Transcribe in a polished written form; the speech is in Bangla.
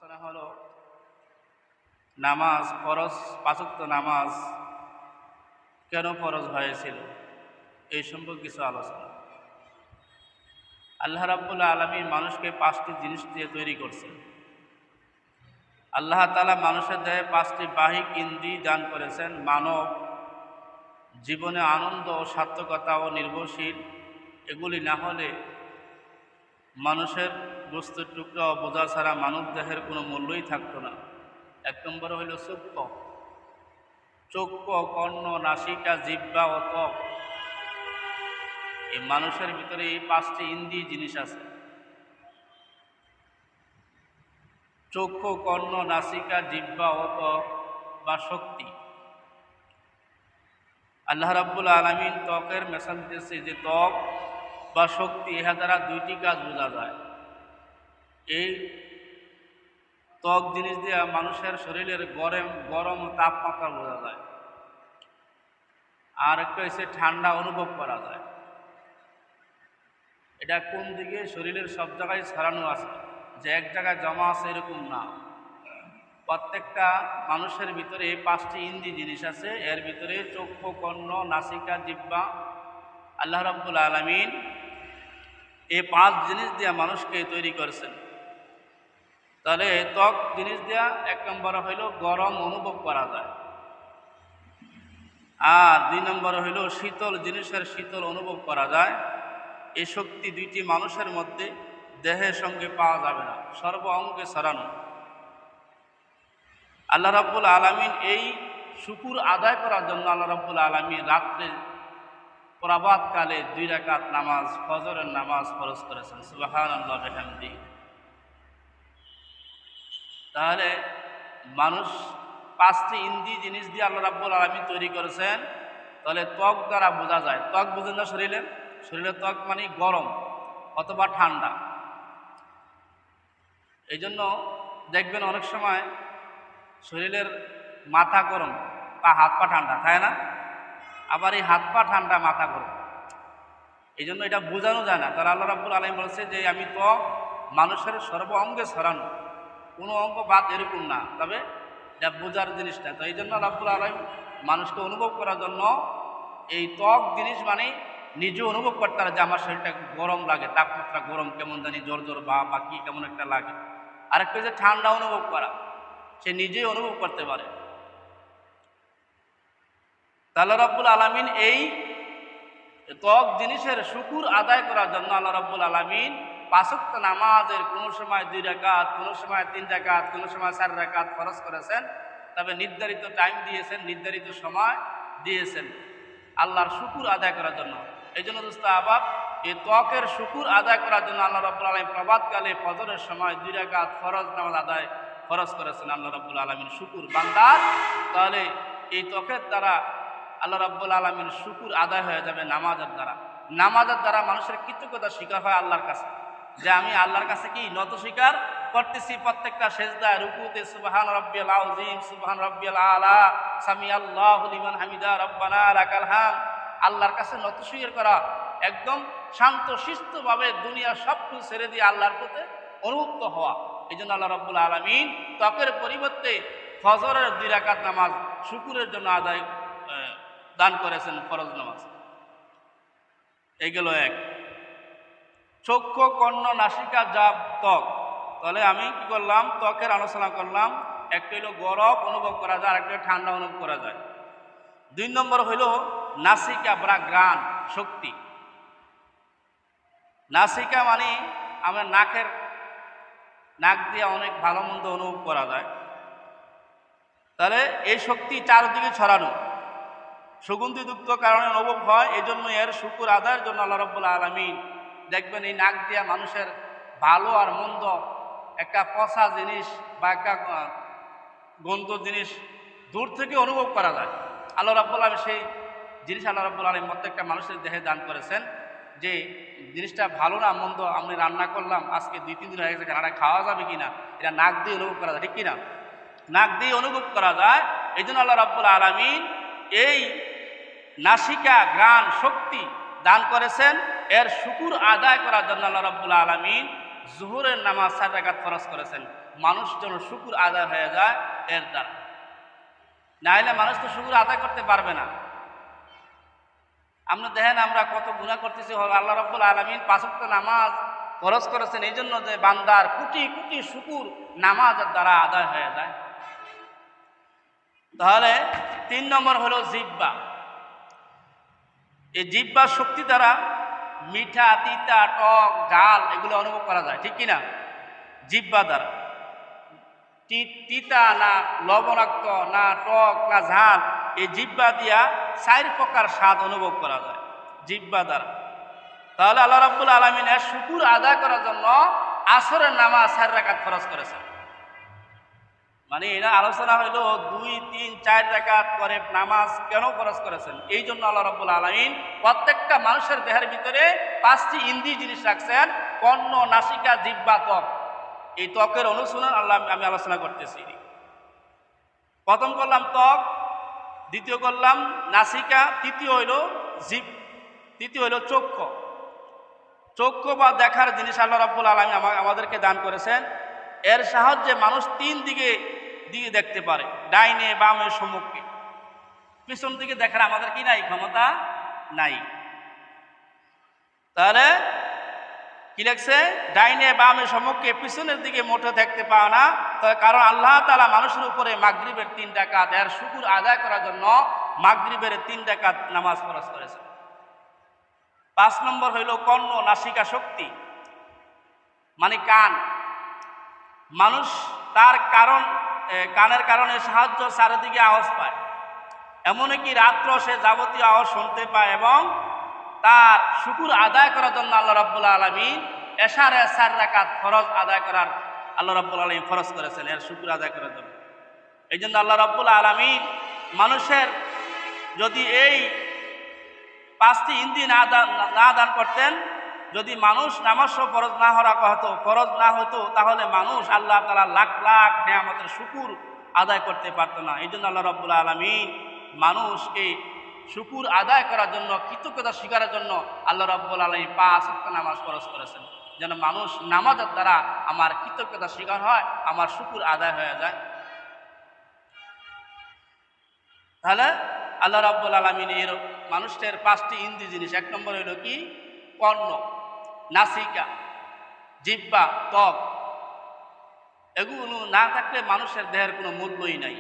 আলোচনা হলো নামাজ ফরজ, পাঁচ ওয়াক্ত নামাজ কেন ফরজ হয়েছিল এই সম্পর্কে কিছু আলোচনা। আল্লাহ রাব্বুল আলামিন মানুষকে পাঁচটি জিনিস দিয়ে তৈরি করছেন। আল্লাহ তাআলা মানুষের দেহে পাঁচটি বাহ্যিক ইন্দ্রিয় দান করেছেন। মানব জীবনে আনন্দ ও সার্থকতা ও নির্ভরশীল এগুলি না হলে মানুষের বস্তুর টুকরা ও বোঝা ছাড়া মানব দেহের কোনো মূল্যই থাকতো না। এক নম্বর হইল চক্ষু, কর্ণ, নাসিকা, জিহ্বা ও ত্বক। এই মানুষের ভিতরে এই পাঁচটি ইন্দ্রিয় জিনিস আছে। চক্ষু, কর্ণ, নাসিকা, জিহ্বা ও ত্বক বা শক্তি। আল্লাহ রাব্বুল আলামিন ত্বকের মেসাল দিতেছে যে ত্বক বা শক্তি, ইহা দ্বারা দুইটি কাজ বোঝা যায়। এই ত্বক জিনিস দিয়ে মানুষের শরীরের গরম তাপমাত্রা বোঝা যায়, আর একটা হচ্ছে ঠান্ডা অনুভব করা যায়। এটা কোন দিকে শরীরের সব জায়গায় ছড়ানো আছে, যে এক জায়গায় জমা আছে এরকম না। প্রত্যেকটা মানুষের ভিতরে এই পাঁচটি ইন্দ্রিয় জিনিস আছে। এর ভিতরে চক্ষু, কর্ণ, নাসিকা, জিহ্বা। আল্লাহ রাব্বুল আলামিন এই পাঁচ জিনিস দিয়ে মানুষকে তৈরি করেছেন। তাহলে ত্বক জিনিস দিয়া এক নম্বর হইল গরম অনুভব করা যায়, আর দুই নম্বর হইল শীতল জিনিসের শীতল অনুভব করা যায়। এই শক্তি দুইটি মানুষের মধ্যে দেহের সঙ্গে পাওয়া যাবে না, সর্ব অঙ্গে ছড়ানো। আল্লাহ রাব্বুল আলামিন এই শুকুর আদায় করার জন্য আল্লাহ রাব্বুল আলামিন রাত্রে প্রভাতকালে 2 রাকাত নামাজ, ফজরের নামাজ ফরজ করেছেন। সুবহানাল্লাহ ওয়া বিহামদিহি। তাহলে মানুষ পাঁচটি ইন্দ্রিয় জিনিস দিয়ে আল্লাহ রাব্বুল আলামিন তৈরি করেছেন। তাহলে ত্বক দ্বারা বোঝা যায়। ত্বক বুঝেন না? শরীরের ত্বক মানে গরম অথবা ঠান্ডা। এই জন্য দেখবেন অনেক সময় শরীরের মাথা গরম বা হাত পা ঠান্ডা, তাই না? আবার এই হাত পা ঠান্ডা, মাথা গরম, এই জন্য এটা বোঝানো যায় না। তাহলে আল্লাহ রাব্বুল আলামিন বলেছে যে আমি ত্বক মানুষের সর্ব অঙ্গে ছড়ানো, কোনো অঙ্গ বাদ এরকম না, তবে এটা বোঝার জিনিসটা। তো এই জন্য রাব্বুল আলামিন মানুষকে অনুভব করার জন্য এই ত্বক জিনিস মানে নিজে অনুভব করতে পারে যে আমার শরীরটা গরম লাগে, তাপমাত্রা গরম, কেমন জানি জ্বর বা কি কেমন একটা লাগে। আরেকটা হচ্ছে ঠান্ডা অনুভব করা, সে নিজেই অনুভব করতে পারে। তাহলে রাব্বুল আলামিন এই ত্বক জিনিসের শুকুর আদায় করার জন্য আল্লাহ রাব্বুল আলামিন 5 ওয়াক্ত নামাজের কোনো সময় 2 রাকাত, কোনো সময় 3 রাকাত, কোনো সময় 4 রাকাত ফরজ করেছেন। তবে নির্ধারিত টাইম দিয়েছেন, নির্ধারিত সময় দিয়েছেন আল্লাহর শুকুর আদায় করার জন্য। এই জন্য দোস্ত আহবাব, এই ত্বকের শুকুর আদায় করার জন্য আল্লাহ রাব্বুল আলামিন প্রভাতকালে ফজরের সময় 2 রাকাত ফরজ নামাজ ফরজ করেছেন আল্লাহ রাব্বুল আলামিন শুকুর বান্দার। তাহলে এই ত্বকের দ্বারা আল্লাহ রাব্বুল আলামিন শুকুর আদায় হয়ে যাবে নামাজের দ্বারা। নামাজের দ্বারা মানুষের কৃতজ্ঞতা স্বীকার হয় আল্লাহর কাছে, যে আমি আল্লাহর কাছে কি নত স্বীকার করতেছি। প্রত্যেকটা সেজদায়, রুকুতে সুবহান রাব্বিয়াল আযীম, সুবহান রাব্বিয়াল আলা, সামি আল্লাহু লিমান হামিদা, রব্বানা লাকাল হামদ। আল্লাহর কাছে নত স্বীকার করা, একদম শান্ত শিষ্টভাবে দুনিয়ার সব কিছু ছেড়ে দিয়ে আল্লাহর প্রতি অনুরক্ত হওয়া। এই জন্য আল্লাহ রাব্বুল আলামিন ত্বকের পরিবর্তে ফজরের 2 রাকাত নামাজ শুকুরের জন্য আদায় দান করেছেন, ফরজ নামাজ। এই গেল এক। চক্ষু, কর্ণ, নাসিকা, জিহ্বা, ত্বক। তাহলে আমি কি করলাম? ত্বকের আলোচনা করলাম। একটা হইল গরম অনুভব করা যায়, আরেকটা ঠান্ডা অনুভব করা যায়। 2 নম্বর হইল নাসিকা বা ঘ্রাণ, শক্তি। নাসিকা মানে আমরা নাক দিয়ে অনেক ভালো মন্দ অনুভব করা যায়। তাহলে এই শক্তি চারদিকে ছড়ানো, সুগন্ধিযুক্ত কারণে অনুভব হয়। এই জন্য এর শুকুর আদায়ের জন্য আল্লাহ রাব্বুল আলামিন দেখবেন এই নাক দিয়া মানুষের ভালো আর মন্দ, একটা পচা জিনিস বা একটা গন্ধ জিনিস দূর থেকে অনুভব করা যায়। আল্লাহ রাব্বুল আলামিন সেই জিনিস আল্লাহ রাব্বুল আলামিন প্রত্যেকটা মানুষের দেহে দান করেছেন, যে জিনিসটা ভালো না মন্দ আমি রান্না করলাম, আজকে 2-3 দিন হয়ে গেছে, রান্না খাওয়া যাবে কিনা, এটা নাক দিয়ে অনুভব করা যায়, ঠিক কিনা? নাক দিয়ে অনুভব করা যায়। এই জন্য আল্লাহ রাব্বুল আলামিন এই নাসিকা, ঘ্রাণ, শক্তি দান করেছেন। এর শুকুর আদায় করার জন্য আল্লাহ রাব্বুল আলামিন জোহরের নামাজ 4 রাকাত ফরজ করেছেন। মানুষ যেন শুকুর আদায় হয়ে যায় এর দ্বারা। না হলে মানুষ তো শুকুর আদায় করতে পারবে না। আমরা দেখেন আমরা কত গুনাহ করতেছি, আল্লাহ রাব্বুল আলামিন 5 ওয়াক্ত নামাজ ফরজ করেছেন এই জন্য যে বান্দার কোটি কোটি শুকুর নামাজের দ্বারা আদায় হয়ে যায়। তাহলে 3 নম্বর হলো জিহ্বা। এই জিহ্বার শক্তি দ্বারা মিঠা, তিতা, টক, ঝাল এগুলো অনুভব করা যায়, ঠিক কিনা? জিহ্বা দ্বারা তিতা না লবণাক্ত না টক না ঝাল, এই জিহ্বা দিয়া 4 প্রকার স্বাদ অনুভব করা যায় জিহ্বা দ্বারা। তাহলে আল্লাহ রাব্বুল আলামিন এর শুকুর আদায় করার জন্য আসরের নামাজ 4 রাকাত ফরজ করেছেন। মানে এটা আলোচনা হইল 2, 3, 4 রাকাত করে নামাজ কেন ফরজ করেছেন। এই জন্য আল্লাহ রাব্বুল আলামিন প্রত্যেকটা মানুষের দেহের ভিতরে 5টি ইন্দ্রিয় জিনিস রাখছেন, কর্ণ, নাসিকা, জিহ্বা, ত্বক। এই ত্বকের অনুশীলন আমি আলোচনা করতেছি। প্রথম করলাম ত্বক, দ্বিতীয় করলাম নাসিকা, তৃতীয় হইল জিহ্বা, তৃতীয় হইল চক্ষু। চক্ষু বা দেখার জিনিস আল্লাহ রাব্বুল আলামিন আমাদেরকে দান করেছেন। এর সাহায্যে মানুষ 3 দিকে দেখতে পারে, ডাইনে বামে সম্মুখে। পিছন দিকে দেখার আমাদের কি নাই, ক্ষমতা নাই। তাহলে কি লাগছে, ডাইনে বামে সম্মুখে পিছনের দিকে মোটে দেখতে পাও না। কারণ আল্লাহ তাআলা মানুষের উপরে মাগরিবের 3 রাকাত এর শুকর আদায় করার জন্য মাগরিবের 3 রাকাত নামাজ ফরজ করেছে। 5 নম্বর হইল কর্ণ, নাসিকা শক্তি, মানে কান। মানুষ তার কানের কারণে সাহায্য চারিদিকে আওয়াজ পায়, এমনকি রাত্র সে যাবতীয় আওয়াজ শুনতে পায়। এবং তার শুকুর আদায় করার জন্য আল্লাহ রাব্বুল আলামিন এশারে 4 রাকাত ফরজ আদায় করার আল্লাহ রাব্বুল আলামিন ফরজ করেছেন এর শুকুর আদায় করার জন্য। এই জন্য আল্লাহ রাব্বুল আলামিন মানুষের যদি এই 5টি ইন্দ্রিয় না দান করতেন, যদি মানুষ নামাজ ফরজ না হতো তাহলে মানুষ আল্লাহ তাআলা লাখ লাখ নিয়ামতের শুকুর আদায় করতে পারতো না। এই জন্য আল্লাহ রাব্বুল আলামিন মানুষকে শুকুর আদায় করার জন্য, কৃতজ্ঞতা স্বীকারের জন্য আল্লাহ রাব্বুল আলামিন 5 ওয়াক্ত নামাজ ফরজ করেছেন, যেন মানুষ নামাজের দ্বারা আমার কৃতজ্ঞতা স্বীকার হয়, আমার শুকুর আদায় হয়ে যায়। তাহলে আল্লাহ রাব্বুল আলামিন এর মানুষের 5টি ইন্দ্রিয় জিনিস, 1 নম্বর হইল কি, কর্ণ, নাসিকা, জিহ্বা, ত্বক। এগুলো না থাকলে মানুষের দেহের কোনো মূল্যই নাই।